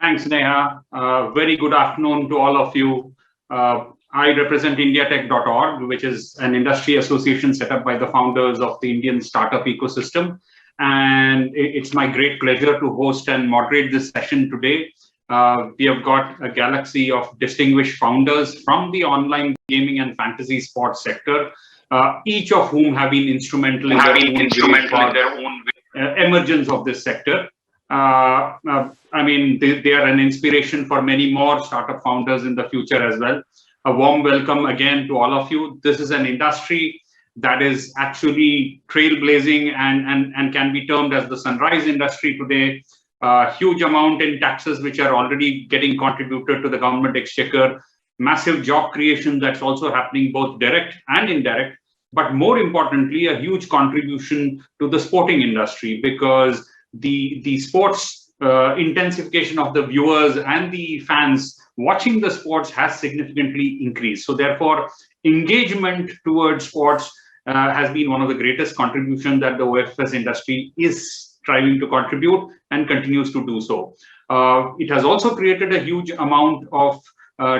Thanks, Neha. Very good afternoon to all of you. I represent IndiaTech.org, which is an industry association set up by the founders of the Indian startup ecosystem. And it's my great pleasure to host and moderate this session today. We have got a galaxy of distinguished founders from the online gaming and fantasy sports sector, each of whom have been instrumental in their own emergence of this sector. They are an inspiration for many more startup founders in the future as well. A warm welcome again to all of you. This is an industry that is actually trailblazing and can be termed as the sunrise industry today. Huge amount in taxes which are already getting contributed to the government exchequer, massive job creation that's also happening both direct and indirect, but more importantly, a huge contribution to the sporting industry because the sports intensification of the viewers and the fans watching the sports has significantly increased. So therefore, engagement towards sports has been one of the greatest contributions that the OFS industry is striving to contribute and continues to do so. It has also created a huge amount of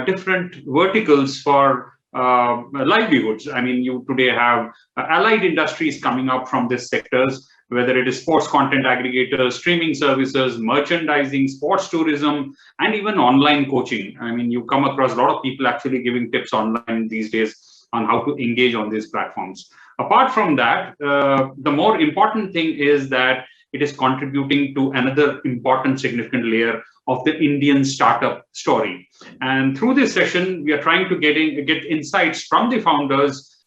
different verticals for livelihoods. I mean, you today have allied industries coming up from these sectors, whether it is sports content aggregators, streaming services, merchandising, sports tourism, and even online coaching. I mean, you come across a lot of people actually giving tips online these days on how to engage on these platforms. Apart from that, the more important thing is that it is contributing to another important significant layer of the Indian startup story. And through this session, we are trying to get insights from the founders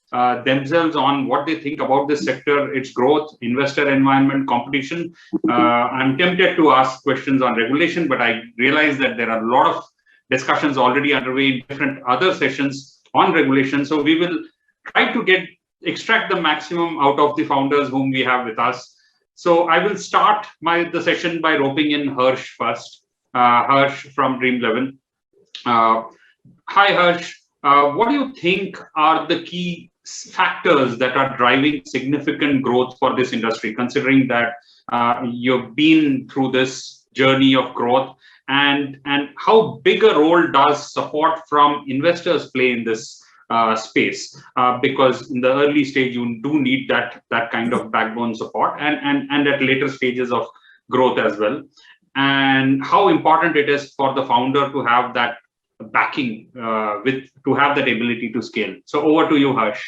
themselves on what they think about this sector, its growth, investor environment, competition. I'm tempted to ask questions on regulation, but I realize that there are a lot of discussions already underway in different other sessions on regulation. So we will try to extract the maximum out of the founders whom we have with us. So I will start the session by roping in Harsh first. Harsh from Dream11. Hi, Harsh. What do you think are the key factors that are driving significant growth for this industry, considering that you've been through this journey of growth, and how big a role does support from investors play in this space? Because in the early stage, you do need that kind of backbone support, and at later stages of growth as well. And how important it is for the founder to have that backing to have that ability to scale. So over to you, Harsh.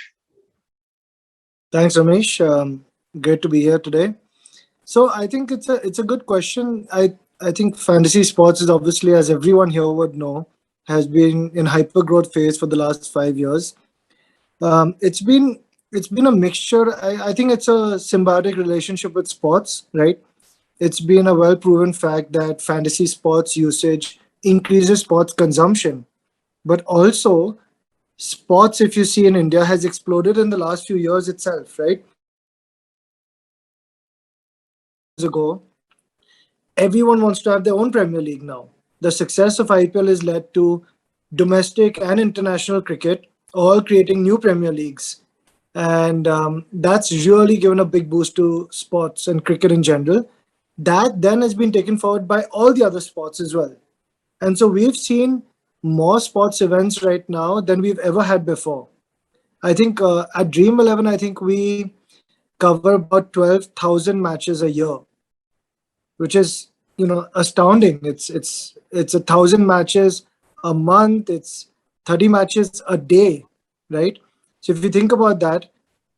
Thanks, Ramesh. Great to be here today. So I think it's a good question. I think fantasy sports is obviously, as everyone here would know, has been in hyper growth phase for the last 5 years. It's been a mixture. I think it's a symbiotic relationship with sports, right? It's been a well-proven fact that fantasy sports usage increases sports consumption. But also, sports, if you see in India, has exploded in the last few years itself, right? Years ago, everyone wants to have their own Premier League now. The success of IPL has led to domestic and international cricket all creating new Premier Leagues. And that's really given a big boost to sports and cricket in general. That then has been taken forward by all the other sports as well. And so we've seen more sports events right now than we've ever had before. I think at Dream11, I think we cover about 12,000 matches a year, which is, astounding. It's 1,000 matches a month. It's 30 matches a day, right? So if you think about that,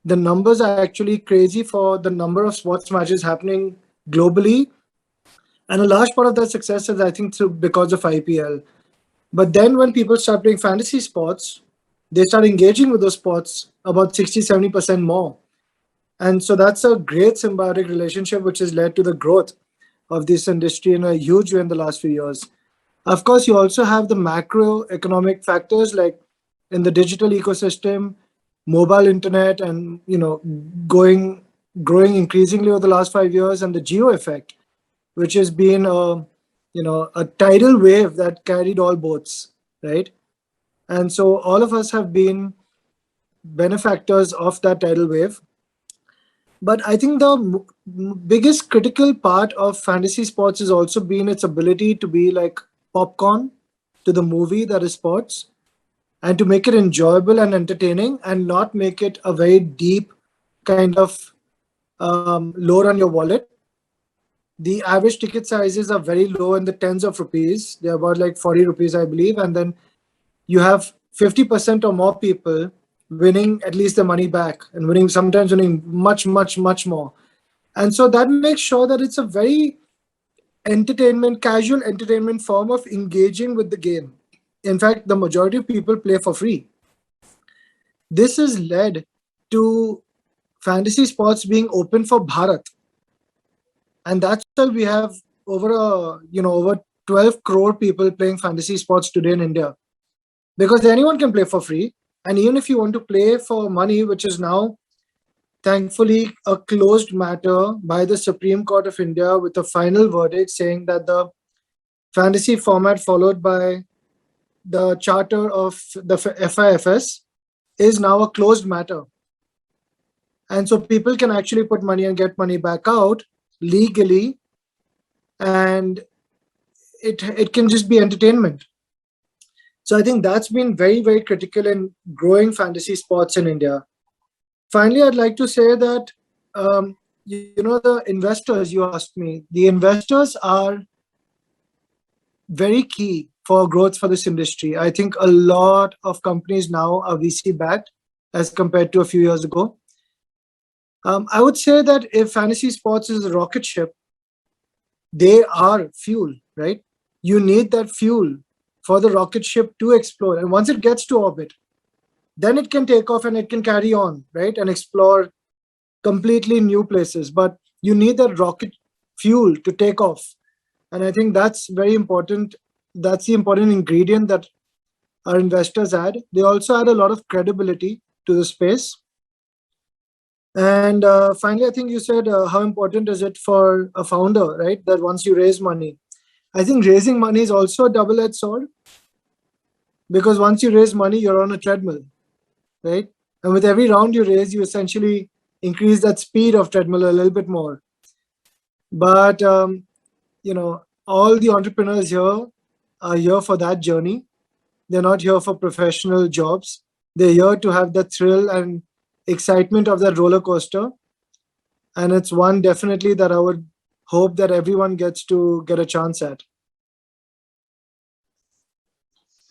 the numbers are actually crazy for the number of sports matches happening globally. And a large part of that success is, I think, because of IPL. But then when people start playing fantasy sports, they start engaging with those sports about 60-70% more. And so that's a great symbiotic relationship, which has led to the growth of this industry in a huge way in the last few years. Of course, you also have the macroeconomic factors like in the digital ecosystem, mobile internet, and growing increasingly over the last 5 years, and the geo effect, which has been a tidal wave that carried all boats, right? And so all of us have been benefactors of that tidal wave. But I think the biggest critical part of fantasy sports has also been its ability to be like popcorn to the movie that is sports, and to make it enjoyable and entertaining and not make it a very deep kind of load on your wallet. The average ticket sizes are very low in the tens of rupees. They're about like 40 rupees, I believe. And then you have 50% or more people winning at least the money back and winning, sometimes winning much, much, much more. And so that makes sure that it's a very casual entertainment form of engaging with the game. In fact, the majority of people play for free. This has led to fantasy sports being open for Bharat. And that's why we have over 12 crore people playing fantasy sports today in India. Because anyone can play for free. And even if you want to play for money, which is now thankfully a closed matter by the Supreme Court of India with a final verdict saying that the fantasy format followed by the charter of the FIFS is now a closed matter. And so people can actually put money and get money back out legally, and it can just be entertainment. So I think that's been very, very critical in growing fantasy sports in India. Finally, I'd like to say that, the investors, you asked me, the investors are very key for growth for this industry. I think a lot of companies now are VC backed as compared to a few years ago. I would say that if fantasy sports is a rocket ship, they are fuel, right? You need that fuel for the rocket ship to explore. And once it gets to orbit, then it can take off and it can carry on, right? And explore completely new places. But you need that rocket fuel to take off. And I think that's very important. That's the important ingredient that our investors add. They also add a lot of credibility to the space. And finally, I think you said how important is it for a founder, right? That once you raise money, I think raising money is also a double-edged sword, because once you raise money, you're on a treadmill, right? And with every round you raise, you essentially increase that speed of treadmill a little bit more. But all the entrepreneurs here are here for that journey. They're not here for professional jobs. They're here to have the thrill and excitement of that roller coaster. And it's one definitely that I would hope that everyone gets to get a chance at.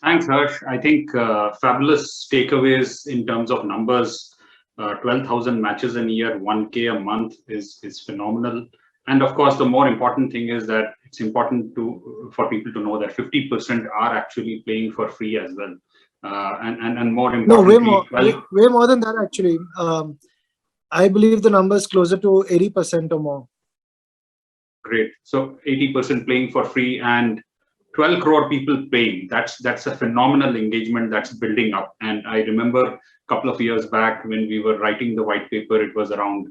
Thanks, Harsh. I think fabulous takeaways in terms of numbers. 12,000 matches in a year, 1K a month is phenomenal. And of course, the more important thing is that it's important for people to know that 50% are actually playing for free as well. And more importantly, way more than that actually. I believe the number is closer to 80% or more. Great. So 80% playing for free and 12 crore people paying. That's a phenomenal engagement that's building up. And I remember a couple of years back when we were writing the white paper, it was around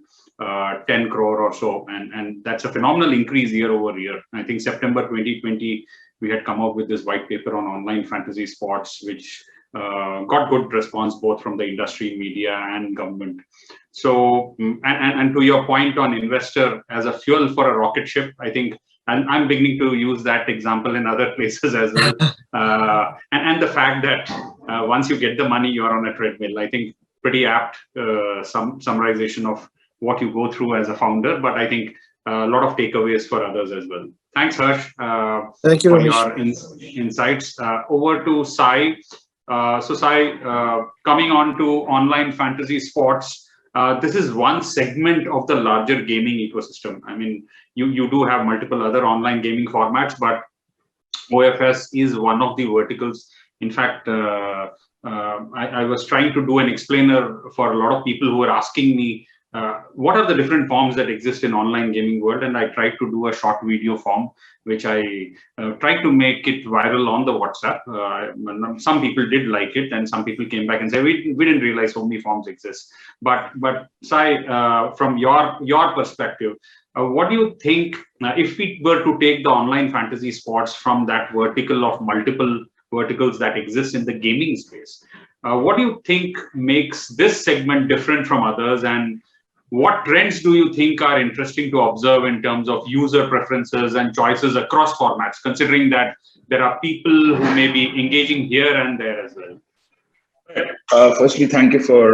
10 crore or so. And that's a phenomenal increase year over year. I think September 2020, we had come up with this white paper on online fantasy sports, which got good response both from the industry, media, and government. So, and to your point on investor as a fuel for a rocket ship, I think, and I'm beginning to use that example in other places as well. And the fact that once you get the money, you're on a treadmill. I think pretty apt summarization of what you go through as a founder, but I think a lot of takeaways for others as well. Thanks, Harsh, Thank you, for Ramesh. your insights. Over to Sai. So Sai, coming on to online fantasy sports, this is one segment of the larger gaming ecosystem. I mean, you do have multiple other online gaming formats, but OFS is one of the verticals. In fact, I was trying to do an explainer for a lot of people who were asking me, what are the different forms that exist in online gaming world? And I tried to do a short video form, which I tried to make it viral on the WhatsApp. Some people did like it, and some people came back and said, we didn't realize so many forms exist. But Sai, from your perspective, what do you think, if we were to take the online fantasy sports from that vertical of multiple verticals that exist in the gaming space, what do you think makes this segment different from others? And what trends do you think are interesting to observe in terms of user preferences and choices across formats, considering that there are people who may be engaging here and there as well? Firstly, thank you for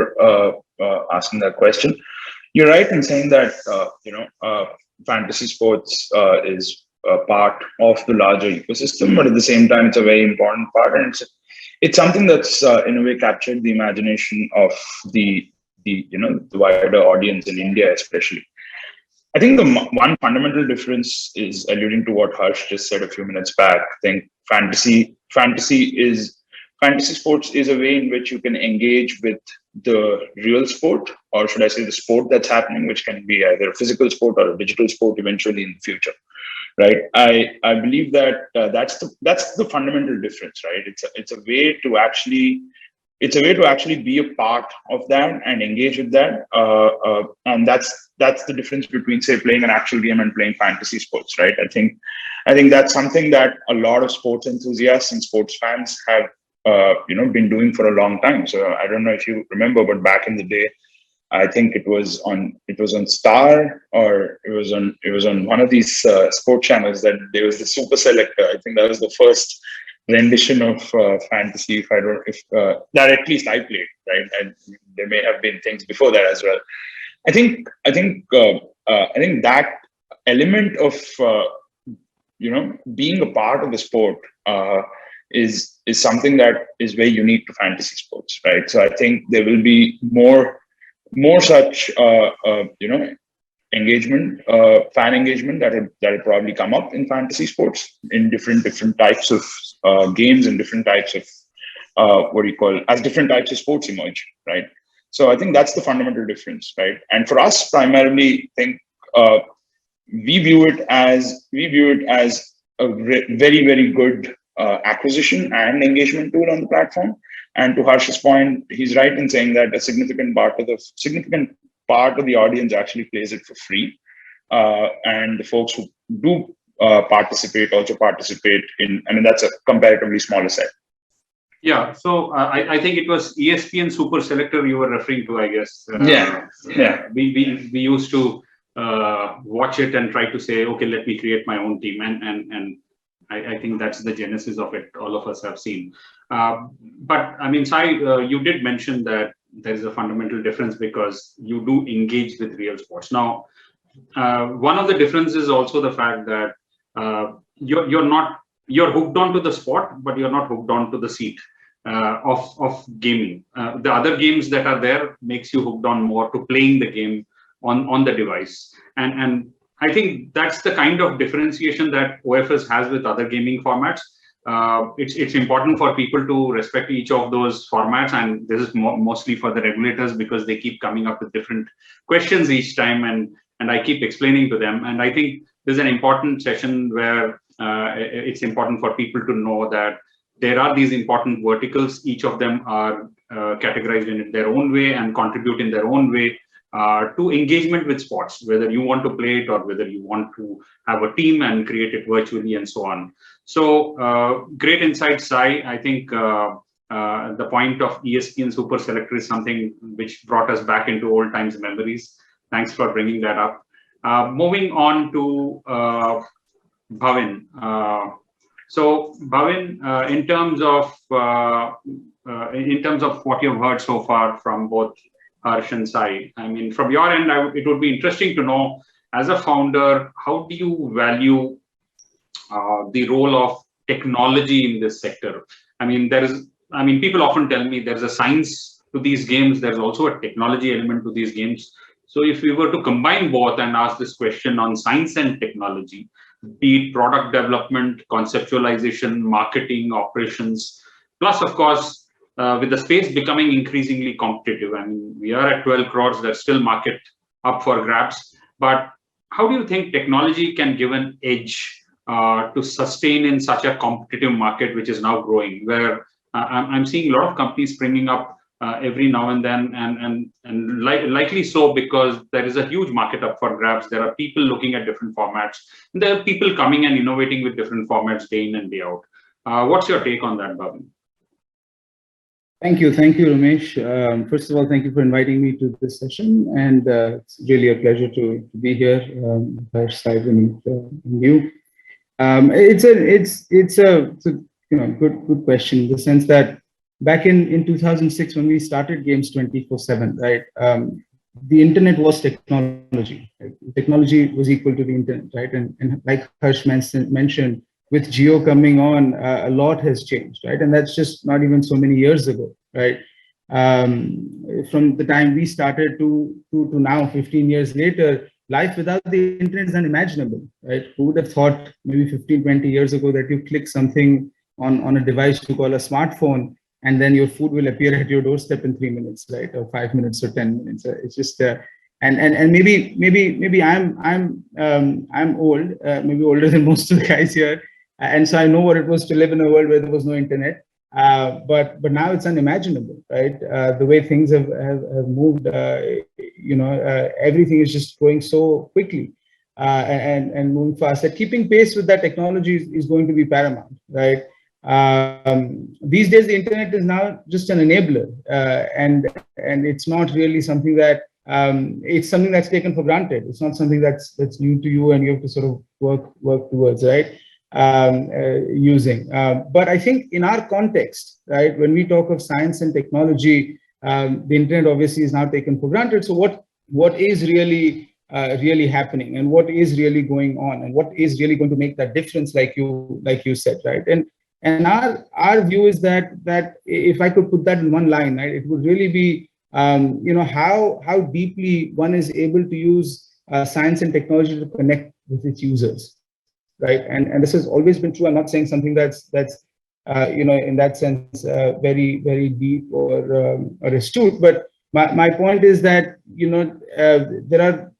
asking that question. You're right in saying that fantasy sports is a part of the larger ecosystem, but at the same time, it's a very important part, and it's something that's in a way captured the imagination of the wider audience in India, especially. I think the one fundamental difference is alluding to what Harsh just said a few minutes back. I think fantasy sports is a way in which you can engage with the real sport, or should I say the sport that's happening, which can be either a physical sport or a digital sport eventually in the future, right? I believe that that's the fundamental difference, right? It's a way to actually be a part of that and engage with that, and that's the difference between, say, playing an actual game and playing fantasy sports, right? I think that's something that a lot of sports enthusiasts and sports fans have been doing for a long time. So I don't know if you remember, but back in the day, I think it was on Star, or it was on one of these sport channels, that there was the Super Selector. I think that was the first rendition of fantasy, if that at least I played, right? And there may have been things before that as well. I think that element of being a part of the sport is something that is very unique to fantasy sports, right? So I think there will be more such engagement, fan engagement that'll probably come up in fantasy sports in different types of games and different types of as different types of sports emerge, right? So I think that's the fundamental difference, right? And for us, primarily, I think we view it as a very, very good acquisition and engagement tool on the platform. And to Harsh's point, he's right in saying that a significant part of the audience actually plays it for free, and the folks who do participate also participate in. I mean, that's a comparatively smaller set. Yeah, so I think it was ESPN Super Selector you were referring to, I guess. Yeah. We used to watch it and try to say, okay, let me create my own team, and I think that's the genesis of it. All of us have seen. But I mean, Sai, you did mention that there is a fundamental difference because you do engage with real sports. Now, one of the differences is also the fact that you're hooked onto the sport, but you're not hooked onto the seat of gaming. The other games that are there makes you hooked on more to playing the game on the device, and I think that's the kind of differentiation that OFS has with other gaming formats. It's important for people to respect each of those formats, and this is mostly for the regulators because they keep coming up with different questions each time, and I keep explaining to them. And I think there's an important session where it's important for people to know that there are these important verticals. Each of them are categorized in their own way and contribute in their own way to engagement with sports, whether you want to play it or whether you want to have a team and create it virtually and so on. So great insight, Sai. I think the point of ESPN Super Selector is something which brought us back into old times memories. Thanks for bringing that up. Moving on to Bhavin. So Bhavin, in terms of what you've heard so far from both Harsh and Sai, I mean, from your end, it would be interesting to know, as a founder, how do you value the role of technology in this sector? I mean, people often tell me there's a science to these games. There's also a technology element to these games. So if we were to combine both and ask this question on science and technology, be it product development, conceptualization, marketing, operations, plus, of course, with the space becoming increasingly competitive. I mean, we are at 12 crores, there's still market up for grabs. But how do you think technology can give an edge to sustain in such a competitive market, which is now growing, where I'm seeing a lot of companies springing up every now and then, and likely so because there is a huge market up for grabs. There are people looking at different formats. And there are people coming and innovating with different formats day in and day out. What's your take on that, Bhavin? Thank you, Ramesh. First of all, thank you for inviting me to this session, and it's really a pleasure to be here, Harsh, Saib, and you. It's a good question, in the sense that back in 2006, when we started games 24/7, right? The internet was technology. Right? Technology was equal to the internet, right? And like Harsh mentioned, with Geo coming on, a lot has changed, right? And that's just not even so many years ago, right? From the time we started to now, 15 years later, life without the internet is unimaginable, right? Who would have thought maybe 15, 20 years ago that you click something on a device you call a smartphone, and then your food will appear at your doorstep in 3 minutes, right? Or 5 minutes or 10 minutes. It's just, and maybe I'm old, maybe older than most of the guys here. And so I know what it was to live in a world where there was no internet. But now it's unimaginable, right? The way things have moved, everything is just going so quickly and moving fast that keeping pace with that technology is going to be paramount, right? These days, the internet is now just an enabler, and it's not really something that it's something that's taken for granted. It's not something that's new to you, and you have to sort of work towards, right? Using. But I think in our context, right, when we talk of science and technology, the internet obviously is now taken for granted. So what is really happening, and what is really going on, and what is really going to make that difference, like you said, right? And our view is that if I could put that in one line, right, it would really be how deeply one is able to use science and technology to connect with its users, right? And this has always been true. I'm not saying something that's in that sense very deep or astute, but my point is that there are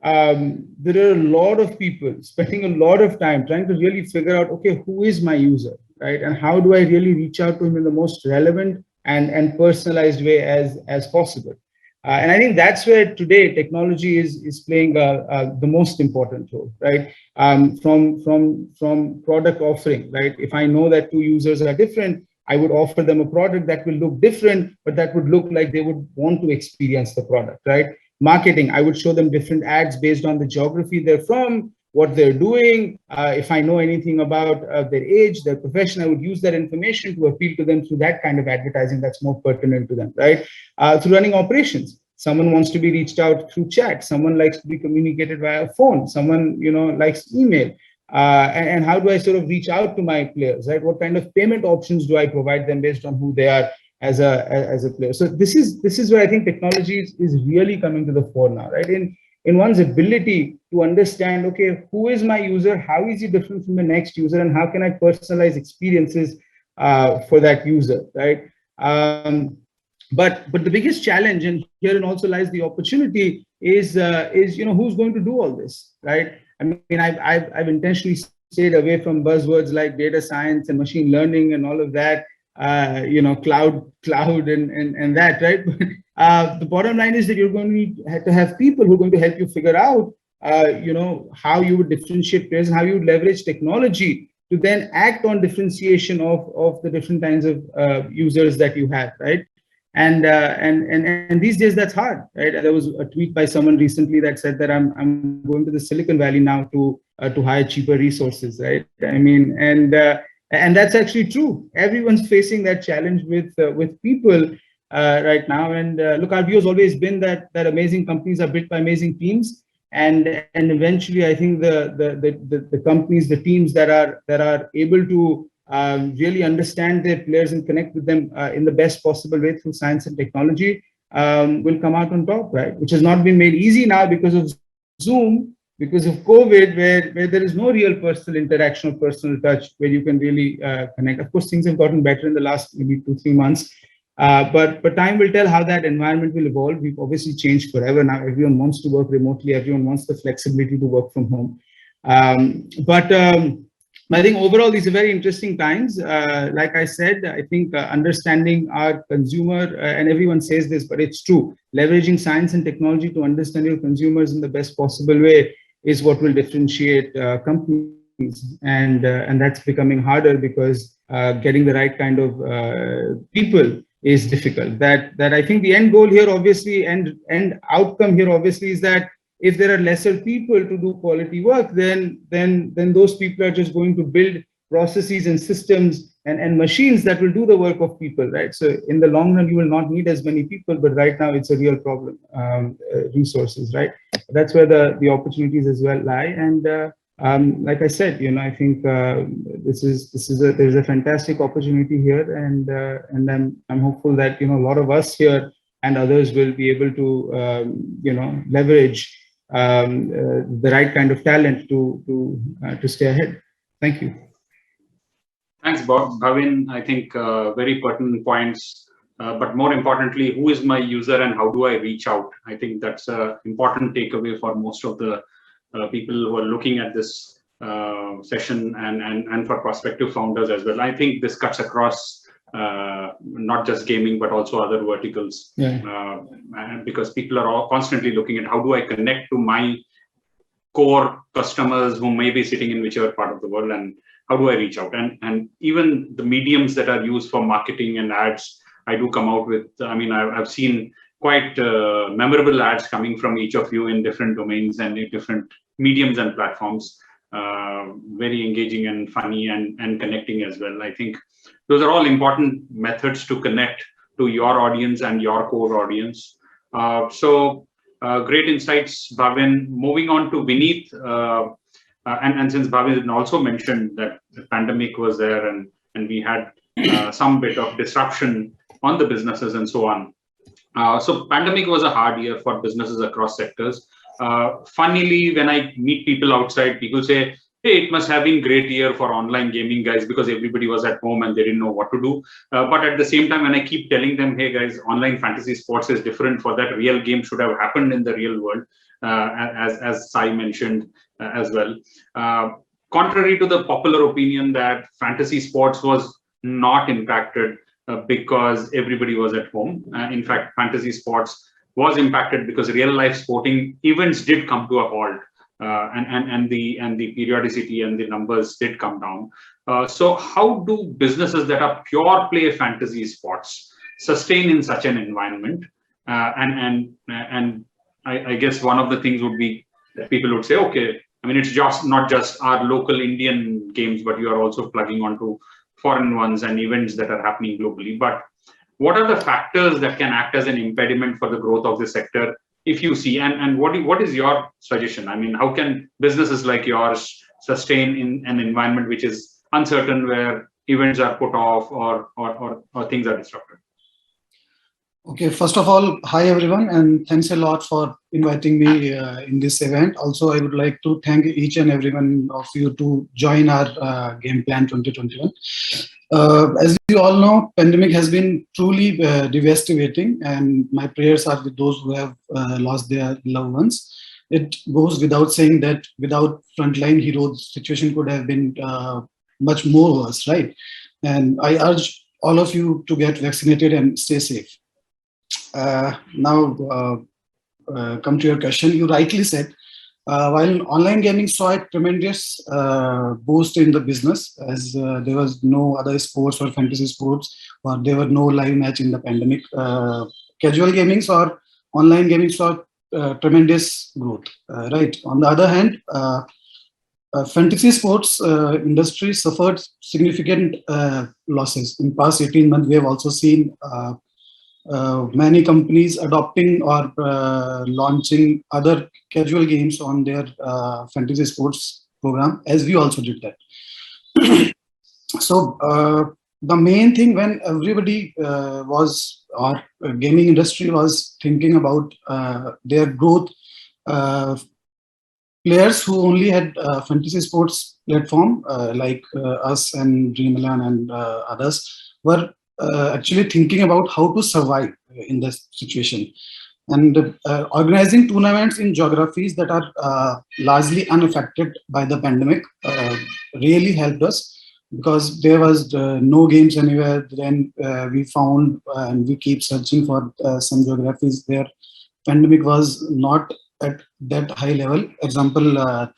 a lot of people spending a lot of time trying to really figure out, okay, who is my user, right? And how do I really reach out to him in the most relevant and personalized way as possible? And I think that's where today technology is playing the most important role, right? From product offering, right? If I know that two users are different, I would offer them a product that will look different, but that would look like they would want to experience the product, right? Marketing, I would show them different ads based on the geography they're from, what they're doing. If I know anything about their age, their profession, I would use that information to appeal to them through that kind of advertising that's more pertinent to them, right? Through running operations, someone wants to be reached out through chat, someone likes to be communicated via phone, someone likes email. And how do I sort of reach out to my players, right? What kind of payment options do I provide them based on who they are as a player? So this is where I think technology is really coming to the fore now, right? In one's ability to understand, okay, who is my user, how is he different from the next user, and how can I personalize experiences for that user, right? But the biggest challenge, and herein also lies the opportunity, is who's going to do all this, right? I mean, I've intentionally stayed away from buzzwords like data science and machine learning and all of that, cloud and that, right? The bottom line is that you're going to need to have people who are going to help you figure out, how you would differentiate players and how you would leverage technology to then act on differentiation of the different kinds of users that you have, right? And these days that's hard, right? There was a tweet by someone recently that said that I'm going to the Silicon Valley now to hire cheaper resources, right? I mean, and that's actually true. Everyone's facing that challenge with people right now. And look, our view has always been that amazing companies are built by amazing teams, and eventually, I think the companies, the teams that are able to really understand their players and connect with them in the best possible way through science and technology will come out on top, right? Which has not been made easy now because of Zoom, because of COVID, where there is no real personal interaction or personal touch where you can really connect. Of course, things have gotten better in the last maybe 2-3 months, but time will tell how that environment will evolve. We've obviously changed forever now. Everyone wants to work remotely. Everyone wants the flexibility to work from home. But I think overall, these are very interesting times. Like I said, I think understanding our consumer, and everyone says this, but it's true, leveraging science and technology to understand your consumers in the best possible way is what will differentiate companies. And that's becoming harder because getting the right kind of people is difficult. That I think the end goal here, obviously, and outcome here, obviously, is that if there are lesser people to do quality work, then those people are just going to build processes and systems and machines that will do the work of people, right? So in the long run, you will not need as many people, but right now it's a real problem, resources, right? That's where the opportunities as well lie. And like I said, I think there's a fantastic opportunity here, and I'm hopeful that a lot of us here and others will be able to leverage the right kind of talent to stay ahead. Thank you. Thanks, Bhavin. I think very pertinent points. But more importantly, who is my user and how do I reach out? I think that's an important takeaway for most of the people who are looking at this session and for prospective founders as well. I think this cuts across not just gaming, but also other verticals. Yeah. Because people are all constantly looking at how do I connect to my core customers who may be sitting in whichever part of the world, and how do I reach out? And even the mediums that are used for marketing and ads, I do come out with, I've seen quite memorable ads coming from each of you in different domains and in different mediums and platforms. Very engaging and funny and connecting as well. I think those are all important methods to connect to your audience and your core audience. Great insights, Bhavin. Moving on to Vineet. And since Bhavin also mentioned that the pandemic was there and we had some bit of disruption on the businesses and so on. So pandemic was a hard year for businesses across sectors. Funnily, when I meet people outside, people say, hey, it must have been great year for online gaming guys because everybody was at home and they didn't know what to do. But at the same time, when I keep telling them, hey guys, online fantasy sports is different, for that real game should have happened in the real world, as Sai mentioned as well. Contrary to the popular opinion that fantasy sports was not impacted because everybody was at home. In fact, fantasy sports was impacted because real life sporting events did come to a halt. And the periodicity and the numbers did come down. So how do businesses that are pure play fantasy sports sustain in such an environment? And I guess one of the things would be that people would say, okay, it's just not just our local Indian games, but you are also plugging onto foreign ones and events that are happening globally. But what are the factors that can act as an impediment for the growth of the sector? If you see, and what is your suggestion? How can businesses like yours sustain in an environment which is uncertain, where events are put off or things are disrupted? Okay, first of all, hi everyone, and thanks a lot for inviting me in this event. Also, I would like to thank each and every one of you to join our Game Plan 2021. As you all know, pandemic has been truly devastating, and my prayers are with those who have lost their loved ones. It goes without saying that without frontline heroes, situation could have been much more worse, right? And I urge all of you to get vaccinated and stay safe. Now, come to your question. You rightly said, while online gaming saw a tremendous boost in the business, as there was no other sports or fantasy sports, or there were no live match in the pandemic, casual gaming or online gaming saw tremendous growth, right? On the other hand, fantasy sports industry suffered significant losses. In past 18 months, we have also seen many companies adopting or launching other casual games on their fantasy sports program, as we also did that. So the main thing when everybody or gaming industry was thinking about their growth, players who only had fantasy sports platform like us and Dreamland and others were actually thinking about how to survive in this situation, and organizing tournaments in geographies that are largely unaffected by the pandemic really helped us, because there was no games anywhere. Then we found and we keep searching for some geographies where pandemic was not at that high level. Example,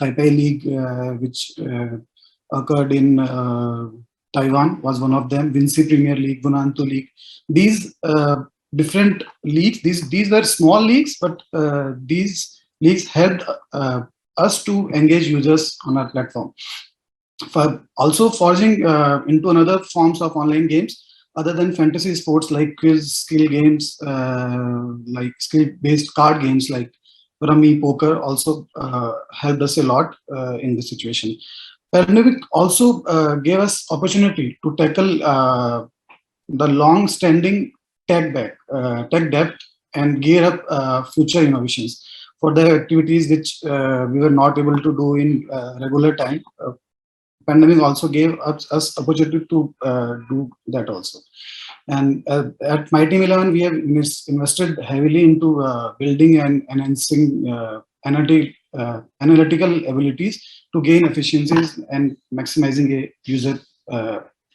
Taipei League, which occurred in Taiwan was one of them. Vinci Premier League, Vunanto League. These different leagues. These were small leagues, but these leagues helped us to engage users on our platform. For also forging into another forms of online games other than fantasy sports like quiz, skill games, like skill-based card games like Rummy, poker also helped us a lot in this situation. Pandemic also gave us opportunity to tackle the long-standing tech debt and gear up future innovations for the activities which we were not able to do in regular time. Pandemic also gave us opportunity to do that also. And at My Team 11, we have invested heavily into building and enhancing analytical abilities to gain efficiencies and maximizing a user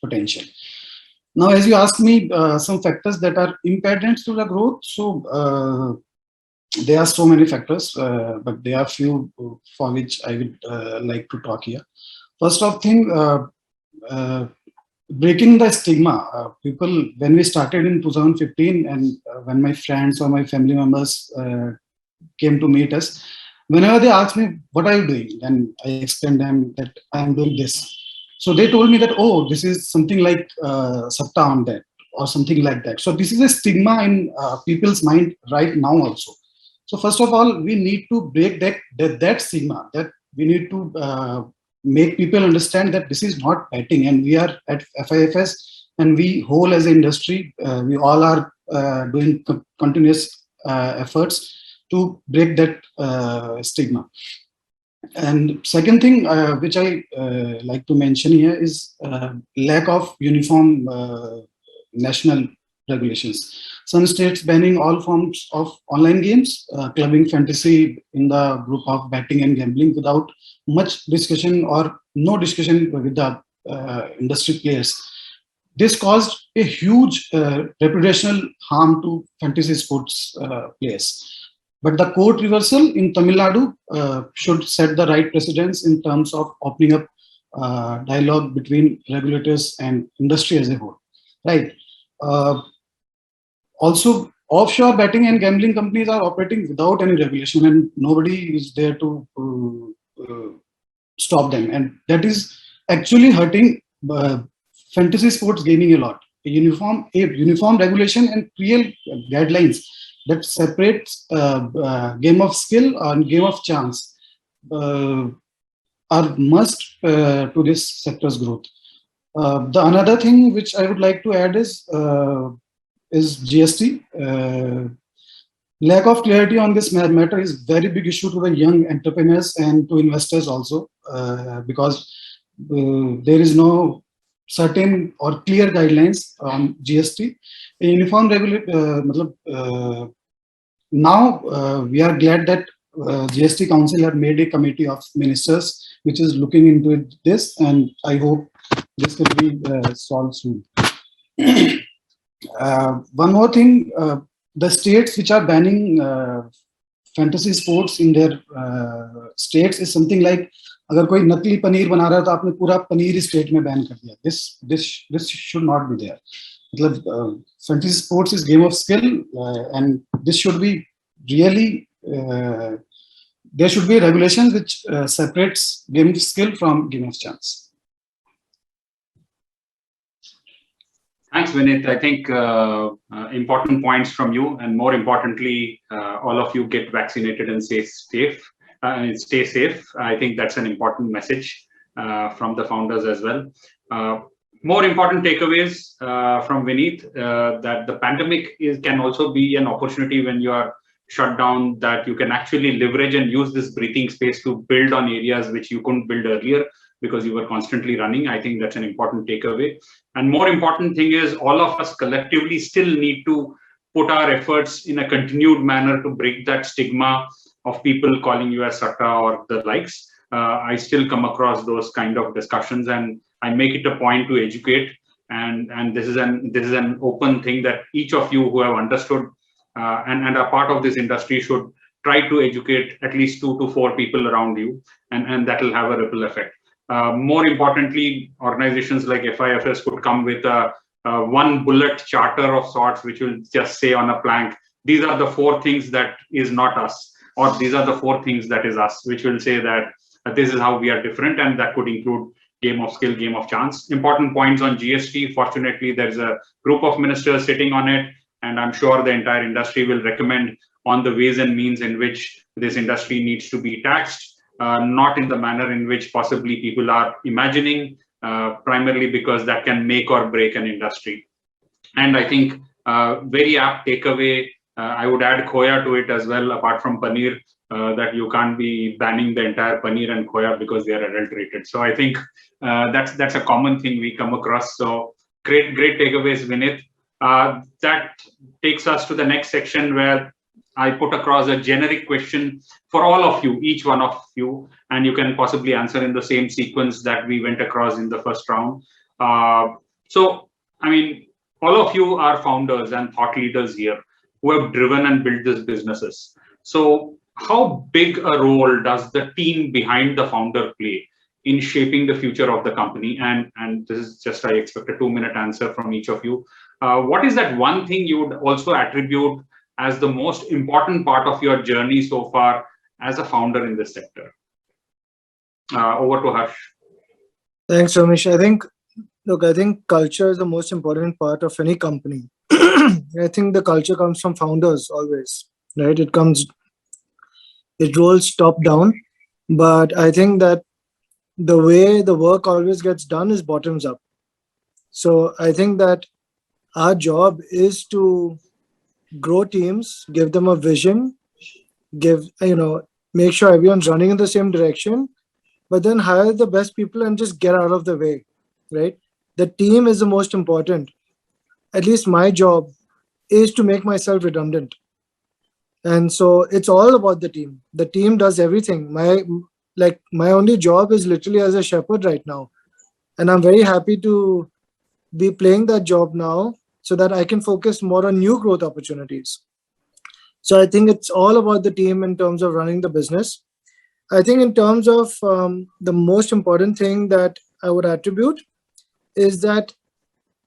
potential. Now, as you asked me, some factors that are impediments to the growth. So there are so many factors, but there are few for which I would like to talk here. First of thing, breaking the stigma. People, when we started in 2015, and when my friends or my family members came to meet us, whenever they asked me, "What are you doing?" and I explained them that I am doing this. So they told me that, "Oh, this is something like satta on that," or something like that. So this is a stigma in people's mind right now also. So first of all, we need to break that stigma. That we need to make people understand that this is not betting, and we are at FIFS, and we whole as an industry, we all are doing continuous efforts to break that stigma. And second thing which I like to mention here is lack of uniform national regulations. Some states banning all forms of online games, clubbing fantasy in the group of betting and gambling without much discussion or no discussion with the industry players. This caused a huge reputational harm to fantasy sports players. But the court reversal in Tamil Nadu should set the right precedence in terms of opening up dialogue between regulators and industry as a whole. Right. Also, offshore betting and gambling companies are operating without any regulation, and nobody is there to stop them. And that is actually hurting fantasy sports gaming a lot. A uniform regulation and clear guidelines that separates game of skill and game of chance are must to this sector's growth. The another thing which I would like to add is GST. Lack of clarity on this matter is very big issue to the young entrepreneurs and to investors also, because there is no certain or clear guidelines on GST. A uniform now we are glad that GST Council have made a committee of ministers which is looking into this, and I hope this will be solved soon. One more thing, the states which are banning fantasy sports in their states is something like, अगर कोई नकली पनीर बना रहा है तो आपने पूरा paneer state में बैन कर दिया. This should not be there. मतलब fantasy sports is game of skill, and this should be really there should be regulations which separates game of skill from game of chance. Thanks, Vinit. I think important points from you, and more importantly, all of you get vaccinated and stay safe. I think that's an important message from the founders as well. More important takeaways from Vinit, that the pandemic can also be an opportunity when you are shut down, that you can actually leverage and use this breathing space to build on areas which you couldn't build earlier because you were constantly running. I think that's an important takeaway. And more important thing is all of us collectively still need to put our efforts in a continued manner to break that stigma of people calling you as Satta or the likes. I still come across those kind of discussions, and I make it a point to educate. And this is an open thing that each of you who have understood and are part of this industry should try to educate at least 2 to 4 people around you, and that will have a ripple effect. More importantly, organizations like FIFS could come with a one bullet charter of sorts, which will just say on a plank, these are the 4 things that is not us, or these are the 4 things that is us, which will say that this is how we are different, and that could include game of skill, game of chance. Important points on GST. Fortunately, there's a group of ministers sitting on it, and I'm sure the entire industry will recommend on the ways and means in which this industry needs to be taxed, not in the manner in which possibly people are imagining, primarily because that can make or break an industry. And I think very apt takeaway, I would add khoya to it as well, apart from paneer, that you can't be banning the entire paneer and khoya because they are adulterated. So I think that's a common thing we come across. So great takeaways, Vinith. That takes us to the next section, where I put across a generic question for all of you, each one of you, and you can possibly answer in the same sequence that we went across in the first round. So, I mean, all of you are founders and thought leaders here who have driven and built these businesses. So how big a role does the team behind the founder play in shaping the future of the company? And this is just, I expect a 2-minute answer from each of you. What is that one thing you would also attribute as the most important part of your journey so far as a founder in this sector? Over to Harsh. Thanks, Ramesh. I think culture is the most important part of any company. I think the culture comes from founders always, right? It rolls top down, but I think that the way the work always gets done is bottoms up. So I think that our job is to grow teams, give them a vision, make sure everyone's running in the same direction, but then hire the best people and just get out of the way, right? The team is the most important. At least my job is to make myself redundant. And so it's all about the team. The team does everything. My only job is literally as a shepherd right now. And I'm very happy to be playing that job now so that I can focus more on new growth opportunities. So I think it's all about the team in terms of running the business. I think in terms of the most important thing that I would attribute is that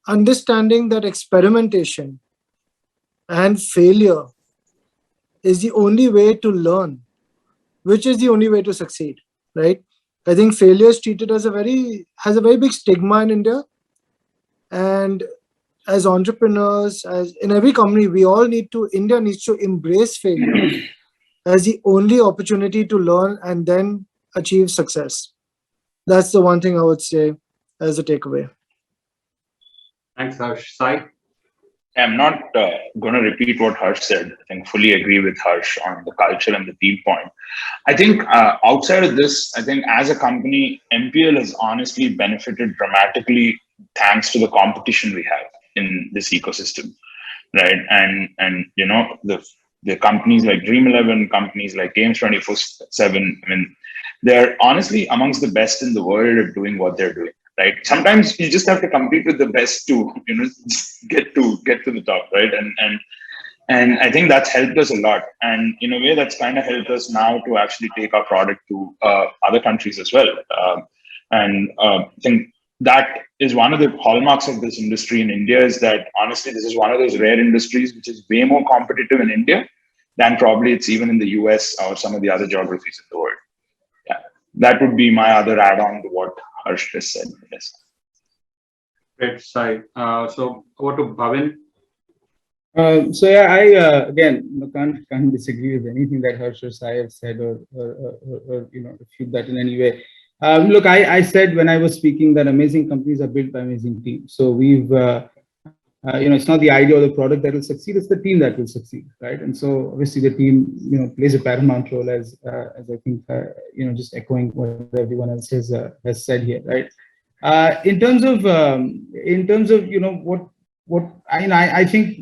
understanding that experimentation and failure is the only way to learn, which is the only way to succeed, right? I think failure is treated as has a very big stigma in India. And as entrepreneurs, as in every company, India needs to embrace failure as the only opportunity to learn and then achieve success. That's the one thing I would say as a takeaway. Thanks, Harsh. Sai? I'm not going to repeat what Harsh said. I think fully agree with Harsh on the culture and the team point. I think outside of this, I think as a company, MPL has honestly benefited dramatically thanks to the competition we have in this ecosystem, right? And the companies like Dream11, companies like Games 24/7, I mean, they're honestly amongst the best in the world at doing what they're doing. Right. Sometimes you just have to compete with the best to, get to the top. Right. And I think that's helped us a lot. And in a way, that's kind of helped us now to actually take our product to other countries as well. I think that is one of the hallmarks of this industry in India, is that honestly, this is one of those rare industries which is way more competitive in India than probably it's even in the US or some of the other geographies in the world. Yeah, that would be my other add-on to what Harsh just said. Yes. Great, Sai. So over to Bhavin. So yeah, I again can't disagree with anything that Harsh or Sai have said or refute that in any way. Look, I said when I was speaking that amazing companies are built by amazing teams. So we've it's not the idea or the product that will succeed; it's the team that will succeed, right? And so obviously the team plays a paramount role, as I think just echoing what everyone else has said here, right? In terms of what I think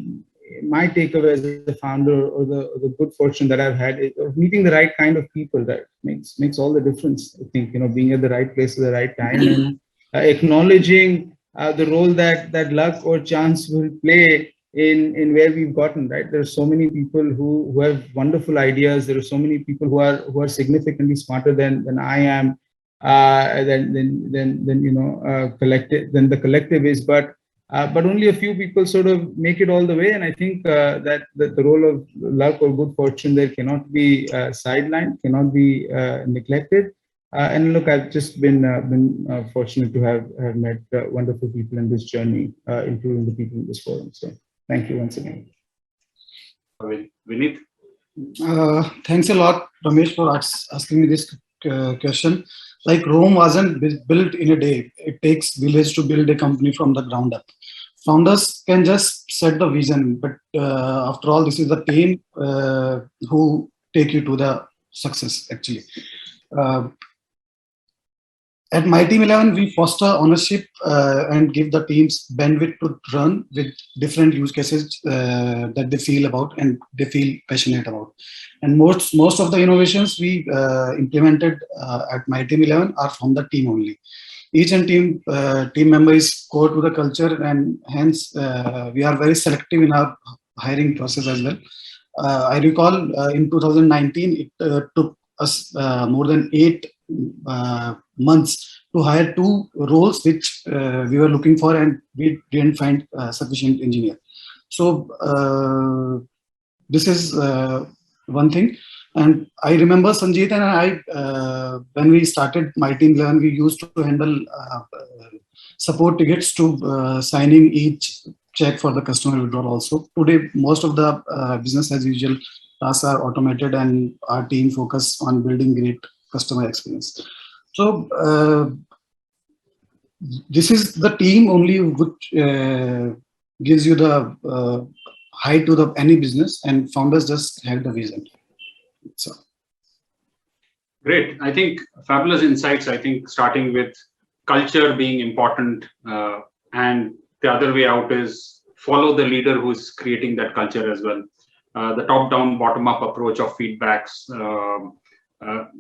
my takeaway as a founder, or the good fortune that I've had, is of meeting the right kind of people that makes all the difference. I think being at the right place at the right time, and acknowledging the role that luck or chance will play in where we've gotten, right? There are so many people who have wonderful ideas. There are so many people who are significantly smarter than I am. collective, then the collective is, but only a few people sort of make it all the way. And I think that the role of luck or good fortune there cannot be sidelined, cannot be neglected. And look, I've just been fortunate to have met wonderful people in this journey, including the people in this forum. So thank you once again. Vineet? Thanks a lot, Ramesh, for asking me this question. Like Rome wasn't built in a day. It takes village to build a company from the ground up. Founders can just set the vision, but after all, this is the team who take you to the success, actually. At My Team 11, we foster ownership and give the teams bandwidth to run with different use cases that they feel about and they feel passionate about. And most of the innovations we implemented at My Team 11 are from the team only. Each team member is core to the culture, and hence we are very selective in our hiring process as well. I recall in 2019, it took us more than 8 months to hire 2 roles which we were looking for, and we didn't find sufficient engineer. So this is one thing. And I remember Sanjeet and I, when we started My Team 11, we used to handle support tickets to signing each check for the customer withdrawal also. Today, most of the business as usual tasks are automated, and our team focus on building great customer experience. So this is the team only which gives you the height to the any business, and founders just have the vision. So great. I think fabulous insights. I think starting with culture being important, and the other way out is follow the leader who's creating that culture as well. The top-down, bottom-up approach of feedbacks,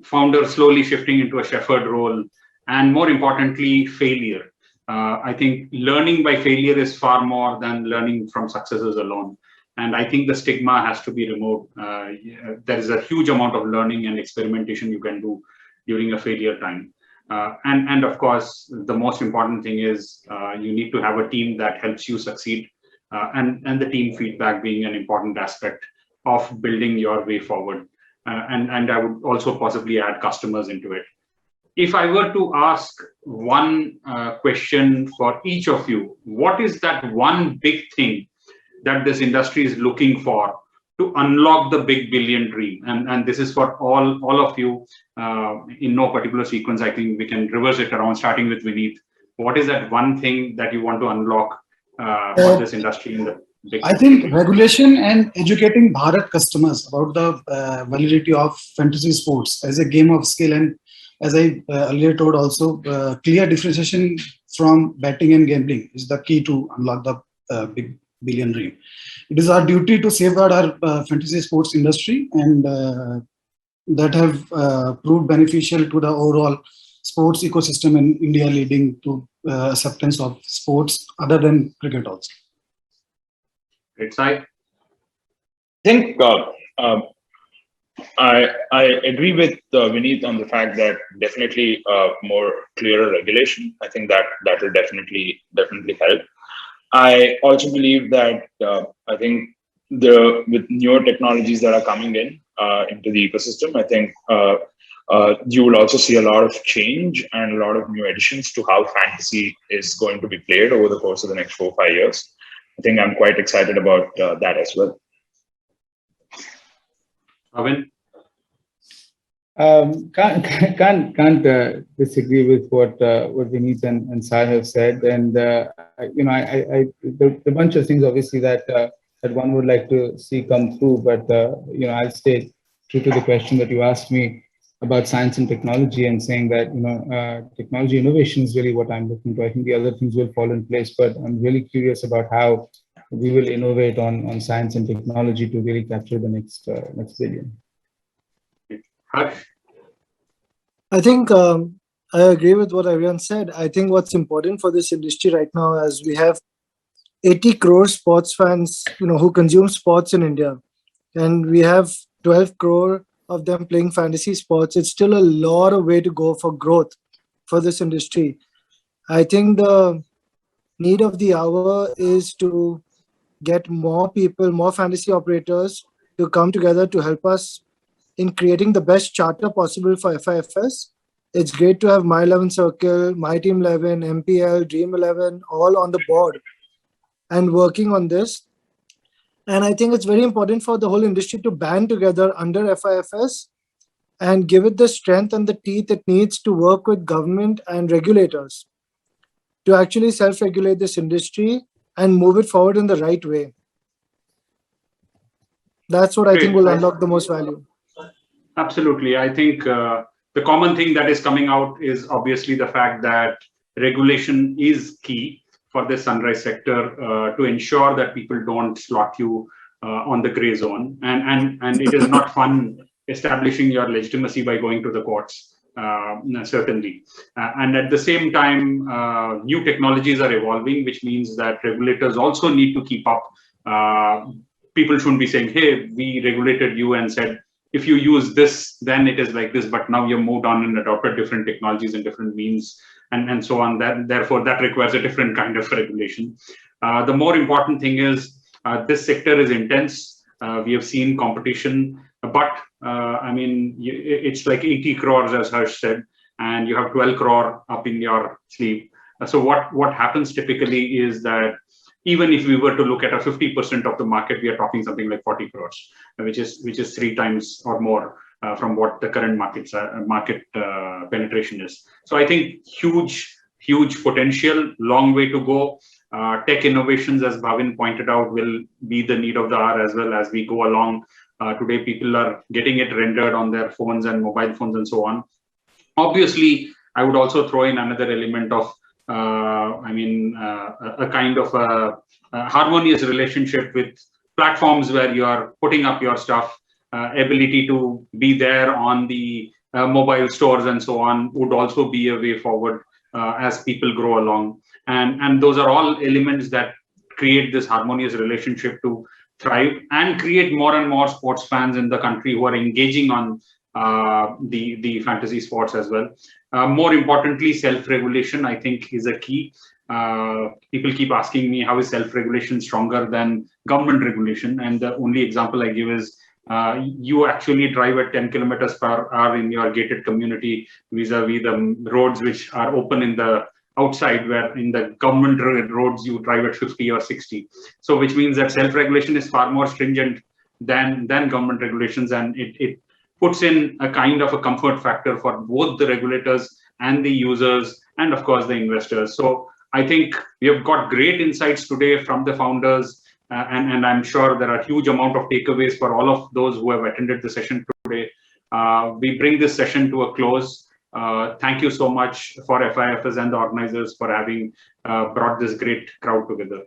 founders slowly shifting into a shepherd role, and more importantly, failure. I think learning by failure is far more than learning from successes alone. And I think the stigma has to be removed. There is a huge amount of learning and experimentation you can do during a failure time. And of course, the most important thing is you need to have a team that helps you succeed, and the team feedback being an important aspect of building your way forward. And I would also possibly add customers into it. If I were to ask one question for each of you, what is that one big thing that this industry is looking for to unlock the big billion dream? And this is for all of you in no particular sequence. I think we can reverse it around, starting with Vineet. What is that one thing that you want to unlock for this industry in the big I think regulation and educating Bharat customers about the validity of fantasy sports as a game of skill, and as I earlier told also, clear differentiation from betting and gambling is the key to unlock the big billion dream. It is our duty to safeguard our fantasy sports industry, and that have proved beneficial to the overall sports ecosystem in India, leading to acceptance of sports other than cricket also. Great, Sai? I think I agree with Vineet on the fact that definitely more clearer regulation. I think that will definitely help. I also believe that I think with newer technologies that are coming in into the ecosystem, I think you will also see a lot of change and a lot of new additions to how fantasy is going to be played over the course of the next 4 or 5 years. I think I'm quite excited about that as well. Arvind? Can't disagree with what Vineet and Sai have said, and the bunch of things obviously that one would like to see come through, but I'll stay true to the question that you asked me about science and technology, and saying that technology innovation is really what I'm looking for. I think the other things will fall in place, but I'm really curious about how we will innovate on science and technology to really capture the next billion. I think I agree with what everyone said. I think what's important for this industry right now, as we have 80 crore sports fans, who consume sports in India, and we have 12 crore of them playing fantasy sports. It's still a lot of way to go for growth. for this industry. I think the need of the hour is to get more people, more fantasy operators to come together to help us in creating the best charter possible for FIFS. It's great to have My 11 Circle, My Team 11, MPL, Dream 11, all on the board and working on this. And I think it's very important for the whole industry to band together under FIFS and give it the strength and the teeth it needs to work with government and regulators to actually self-regulate this industry and move it forward in the right way. That's what I think will unlock the most value. Absolutely. I think the common thing that is coming out is obviously the fact that regulation is key for the sunrise sector to ensure that people don't slot you on the gray zone. And it is not fun establishing your legitimacy by going to the courts, certainly. And at the same time, new technologies are evolving, which means that regulators also need to keep up. People shouldn't be saying, hey, we regulated you and said, if you use this, then it is like this, but now you've moved on and adopted different technologies and different means and so on. Therefore, that requires a different kind of regulation. The more important thing is this sector is intense. We have seen competition, but I mean, it's like 80 crores, as Harsh said, and you have 12 crore up in your sleeve. So what happens typically is that even if we were to look at a 50% of the market, we are talking something like 40 crores, which is 3 times or more from what the current market penetration is. So I think huge potential, long way to go. Tech innovations, as Bhavin pointed out, will be the need of the hour as well as we go along. Today, people are getting it rendered on their phones and mobile phones and so on. Obviously, I would also throw in another element of a kind of a harmonious relationship with platforms where you are putting up your stuff, ability to be there on the mobile stores and so on would also be a way forward as people grow along. And those are all elements that create this harmonious relationship to thrive and create more and more sports fans in the country who are engaging on the fantasy sports as well. More importantly, self-regulation, I think, is a key. People keep asking me, how is self-regulation stronger than government regulation? And the only example I give is you actually drive at 10 kilometers per hour in your gated community vis-a-vis the roads which are open in the outside, where in the government roads you drive at 50 or 60. So which means that self-regulation is far more stringent than government regulations, and it puts in a kind of a comfort factor for both the regulators and the users and of course the investors. So I think we have got great insights today from the founders, and I'm sure there are a huge amount of takeaways for all of those who have attended the session today. We bring this session to a close. Thank you so much for FIFS and the organizers for having brought this great crowd together.